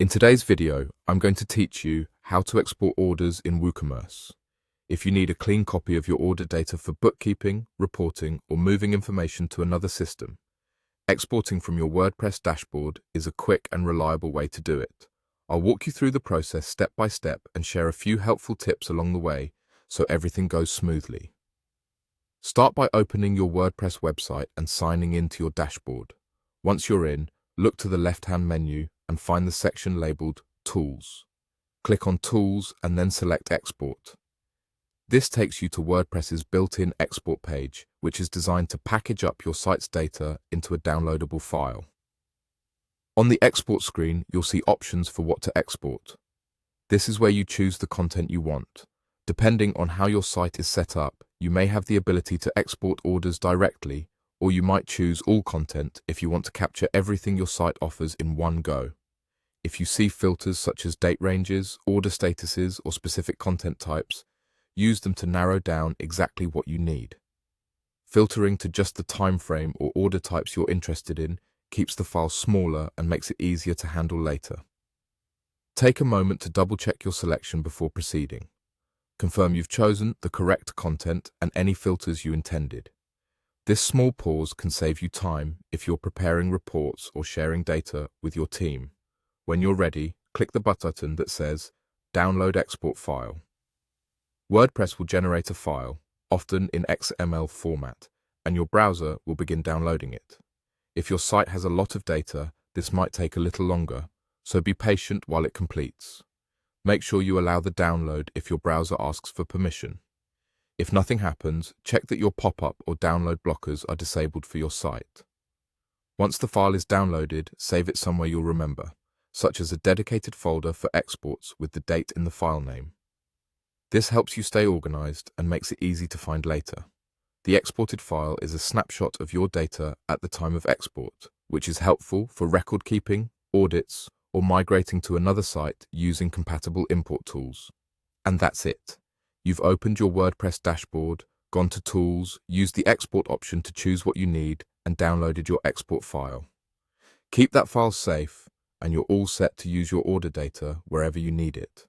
In today's video, I'm going to teach you how to export orders in WooCommerce. If you need a clean copy of your order data for bookkeeping, reporting, or moving information to another system, exporting from your WordPress dashboard is a quick and reliable way to do it. I'll walk you through the process step by step and share a few helpful tips along the way so everything goes smoothly. Start by opening your WordPress website and signing into your dashboard. Once you're in, look to the left-hand menu and find the section labeled Tools. Click on Tools and then select Export. This takes you to WordPress's built-in export page, which is designed to package up your site's data into a downloadable file. On the export screen, you'll see options for what to export. This is where you choose the content you want. Depending on how your site is set up, you may have the ability to export orders directly, or you might choose all content if you want to capture everything your site offers in one go. If you see filters such as date ranges, order statuses, or specific content types, use them to narrow down exactly what you need. Filtering to just the time frame or order types you're interested in keeps the file smaller and makes it easier to handle later. Take a moment to double-check your selection before proceeding. Confirm you've chosen the correct content and any filters you intended. This small pause can save you time if you're preparing reports or sharing data with your team. When you're ready, click the button that says Download Export File. WordPress will generate a file, often in XML format, and your browser will begin downloading it. If your site has a lot of data, this might take a little longer, so be patient while it completes. Make sure you allow the download if your browser asks for permission. If nothing happens, check that your pop-up or download blockers are disabled for your site. Once the file is downloaded, save it somewhere you'll remember, such as a dedicated folder for exports with the date in the file name. This helps you stay organized and makes it easy to find later. The exported file is a snapshot of your data at the time of export, which is helpful for record keeping, audits, or migrating to another site using compatible import tools. And that's it. You've opened your WordPress dashboard, gone to Tools, used the export option to choose what you need, and downloaded your export file. Keep that file safe, and you're all set to use your order data wherever you need it.